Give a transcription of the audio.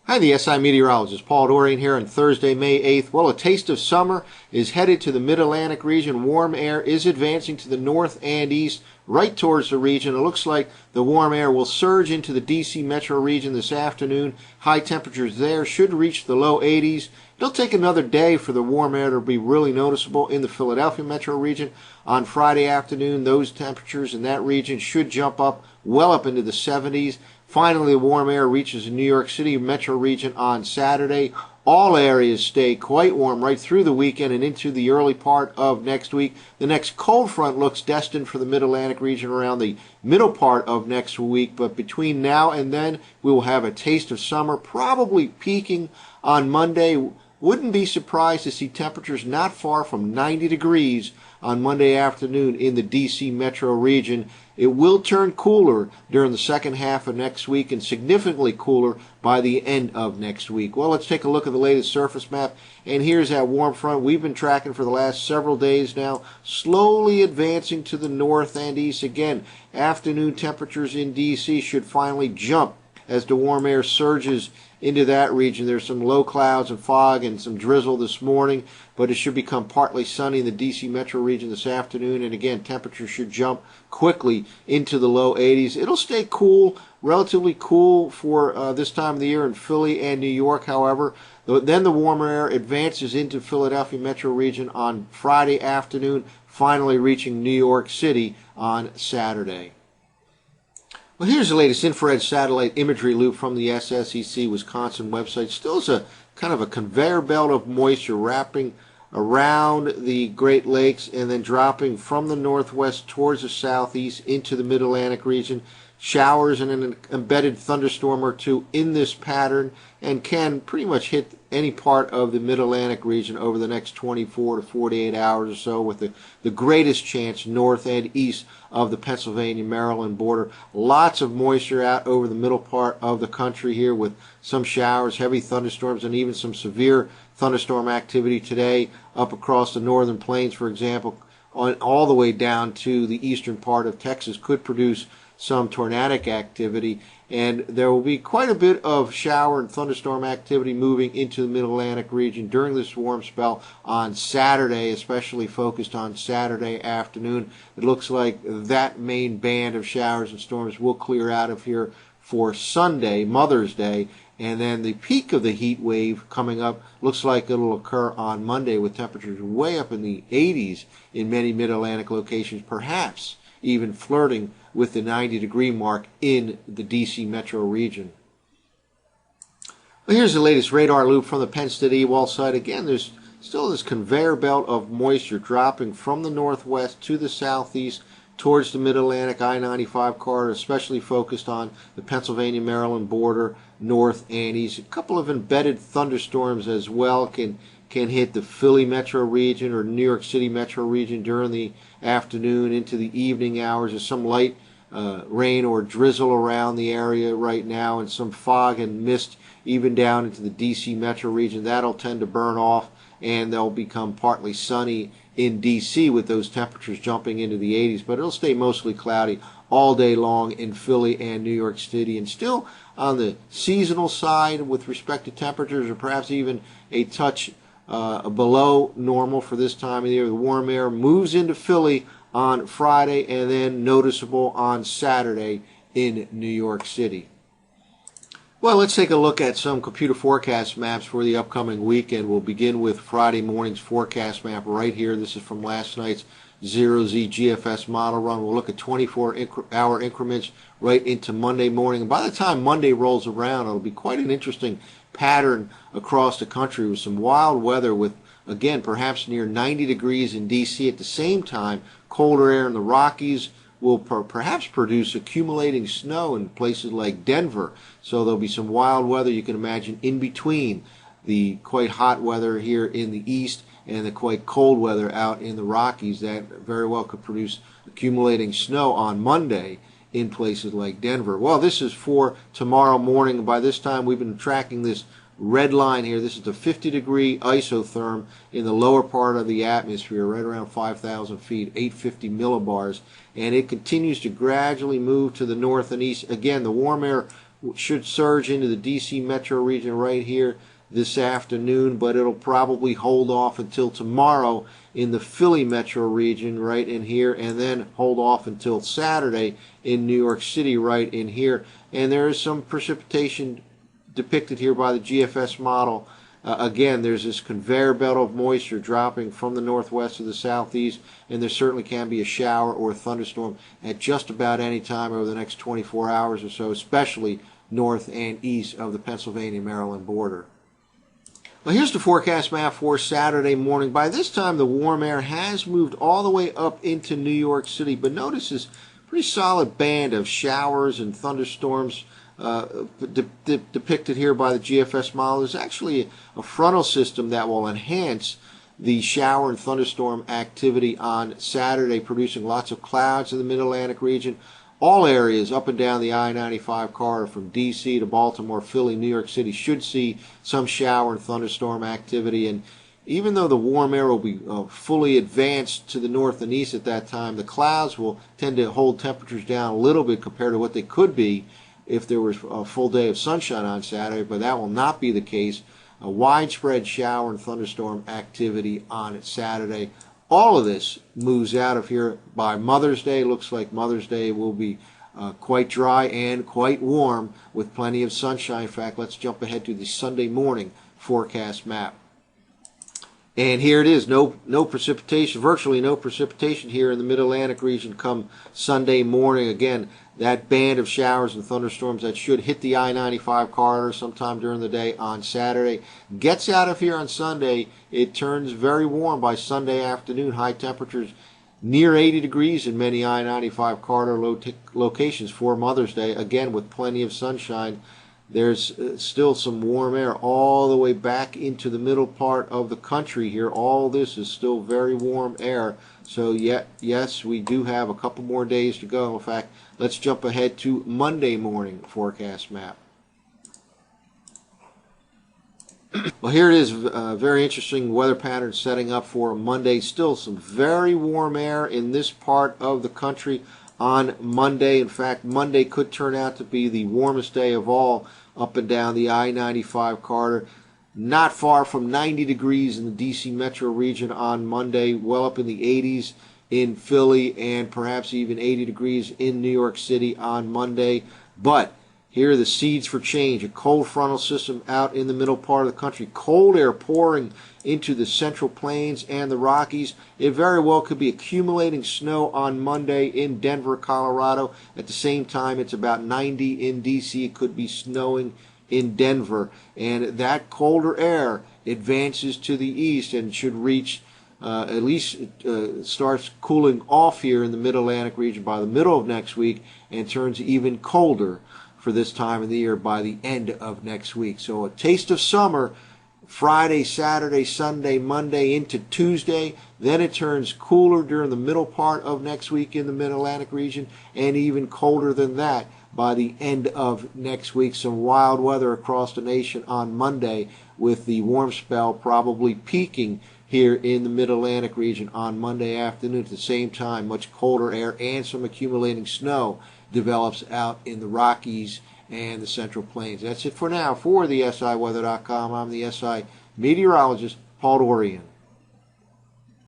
Hi, the SI meteorologist Paul Dorian here on Thursday, May 8th. Well, a taste of summer is headed to the Mid-Atlantic region. Warm air is advancing to the north and east, right towards the region. It looks like the warm air will surge into the D.C. metro region this afternoon. High temperatures there should reach the low 80s. It'll take another day for the warm air to be really noticeable in the Philadelphia metro region. On Friday afternoon, those temperatures in that region should jump up well up into the 70s. Finally, the warm air reaches the New York City metro region on Saturday. All areas stay quite warm right through the weekend and into the early part of next week. The next cold front looks destined for the Mid-Atlantic region around the middle part of next week, but between now and then, we will have a taste of summer, probably peaking on Monday. Wouldn't be surprised to see temperatures not far from 90 degrees on Monday afternoon in the D.C. metro region. It will turn cooler during the second half of next week and significantly cooler by the end of next week. Well, let's take a look at the latest surface map. And here's that warm front we've been tracking for the last several days now, slowly advancing to the north and east. Again, afternoon temperatures in D.C. should finally jump as the warm air surges into that region. There's some low clouds and fog and some drizzle this morning, but it should become partly sunny in the D.C. metro region this afternoon. And again, temperatures should jump quickly into the low 80s. It'll stay cool, relatively cool for this time of the year in Philly and New York, however. Then the warmer air advances into Philadelphia metro region on Friday afternoon, finally reaching New York City on Saturday. Well, here's the latest infrared satellite imagery loop from the SSEC Wisconsin website. Still is a kind of a conveyor belt of moisture wrapping around the Great Lakes and then dropping from the northwest towards the southeast into the Mid-Atlantic region. Showers and an embedded thunderstorm or two in this pattern and can pretty much hit any part of the Mid-Atlantic region over the next 24 to 48 hours or so, with the greatest chance north and east of the Pennsylvania-Maryland border. Lots of moisture out over the middle part of the country here, with some showers, heavy thunderstorms, and even some severe thunderstorm activity today up across the northern plains, for example, all the way down to the eastern part of Texas. Could produce some tornadic activity, and there will be quite a bit of shower and thunderstorm activity moving into the Mid-Atlantic region during this warm spell on Saturday, especially focused on Saturday afternoon. It looks like that main band of showers and storms will clear out of here for Sunday, Mother's Day, and then the peak of the heat wave coming up looks like it'll occur on Monday, with temperatures way up in the 80s in many Mid-Atlantic locations, perhaps even flirting with the 90-degree mark in the D.C. metro region. Well, here's the latest radar loop from the Penn State Ewald site. Again, there's still this conveyor belt of moisture dropping from the northwest to the southeast towards the Mid-Atlantic I-95 corridor, especially focused on the Pennsylvania-Maryland border, north and east. A couple of embedded thunderstorms as well can hit the Philly metro region or New York City metro region during the afternoon into the evening hours. There's some light rain or drizzle around the area right now, and some fog and mist even down into the D.C. metro region. That'll tend to burn off, and they'll become partly sunny in D.C. with those temperatures jumping into the 80s, but it'll stay mostly cloudy all day long in Philly and New York City. And still on the seasonal side with respect to temperatures, or perhaps even a touch below normal for this time of the year. The warm air moves into Philly on Friday and then noticeable on Saturday in New York City. Well, let's take a look at some computer forecast maps for the upcoming weekend. We'll begin with Friday morning's forecast map right here. This is from last night's Zero-Z GFS model run. We'll look at 24-hour increments right into Monday morning. And by the time Monday rolls around, it'll be quite an interesting pattern across the country with some wild weather, with, again, perhaps near 90 degrees in D.C. At the same time, colder air in the Rockies will perhaps produce accumulating snow in places like Denver. So there'll be some wild weather you can imagine in between the quite hot weather here in the east and the quite cold weather out in the Rockies that very well could produce accumulating snow on Monday in places like Denver. Well, this is for tomorrow morning. By this time, we've been tracking this red line here. This is the 50-degree isotherm in the lower part of the atmosphere, right around 5,000 feet, 850 millibars, and it continues to gradually move to the north and east. Again, the warm air should surge into the D.C. metro region right here this afternoon, but it'll probably hold off until tomorrow in the Philly metro region right in here, and then hold off until Saturday in New York City right in here. And there is some precipitation depicted here by the GFS model. Again, there's this conveyor belt of moisture dropping from the northwest to the southeast, and there certainly can be a shower or a thunderstorm at just about any time over the next 24 hours or so, especially north and east of the Pennsylvania-Maryland border. Well, here's the forecast map for Saturday morning. By this time, the warm air has moved all the way up into New York City, but notice this pretty solid band of showers and thunderstorms depicted here by the GFS model. There's actually a frontal system that will enhance the shower and thunderstorm activity on Saturday, producing lots of clouds in the Mid-Atlantic region. All areas up and down the I-95 corridor from D.C. to Baltimore, Philly, New York City should see some shower and thunderstorm activity. And even though the warm air will be fully advanced to the north and east at that time, the clouds will tend to hold temperatures down a little bit compared to what they could be if there was a full day of sunshine on Saturday, but that will not be the case. A widespread shower and thunderstorm activity on Saturday. All of this moves out of here by Mother's Day. Looks like Mother's Day will be quite dry and quite warm with plenty of sunshine. In fact, let's jump ahead to the Sunday morning forecast map. And here it is, no precipitation, virtually no precipitation here in the Mid-Atlantic region come Sunday morning. Again, that band of showers and thunderstorms that should hit the I-95 corridor sometime during the day on Saturday gets out of here on Sunday. It turns very warm by Sunday afternoon. High temperatures near 80 degrees in many I-95 corridor locations for Mother's Day. Again, with plenty of sunshine. There's still some warm air all the way back into the middle part of the country here. All this is still very warm air. So yes, we do have a couple more days to go. In fact, let's jump ahead to Monday morning forecast map. Well, here it is, very interesting weather pattern setting up for Monday. Still some very warm air in this part of the country on Monday. In fact, Monday could turn out to be the warmest day of all up and down the I-95 corridor. Not far from 90 degrees in the D.C. metro region on Monday, well up in the 80s in Philly, and perhaps even 80 degrees in New York City on Monday. But here are the seeds for change. A cold frontal system out in the middle part of the country. Cold air pouring into the Central Plains and the Rockies. It very well could be accumulating snow on Monday in Denver, Colorado. At the same time, it's about 90 in D.C. It could be snowing in Denver. And that colder air advances to the east and should reach at least starts cooling off here in the Mid-Atlantic region by the middle of next week and turns even colder for this time of the year by the end of next week. So a taste of summer Friday, Saturday, Sunday, Monday into Tuesday. Then it turns cooler during the middle part of next week in the Mid-Atlantic region, and even colder than that by the end of next week. Some wild weather across the nation on Monday, with the warm spell probably peaking here in the Mid-Atlantic region on Monday afternoon. At the same time, much colder air and some accumulating snow develops out in the Rockies and the Central Plains. That's it for now. For the SIweather.com, I'm the SI meteorologist, Paul Dorian.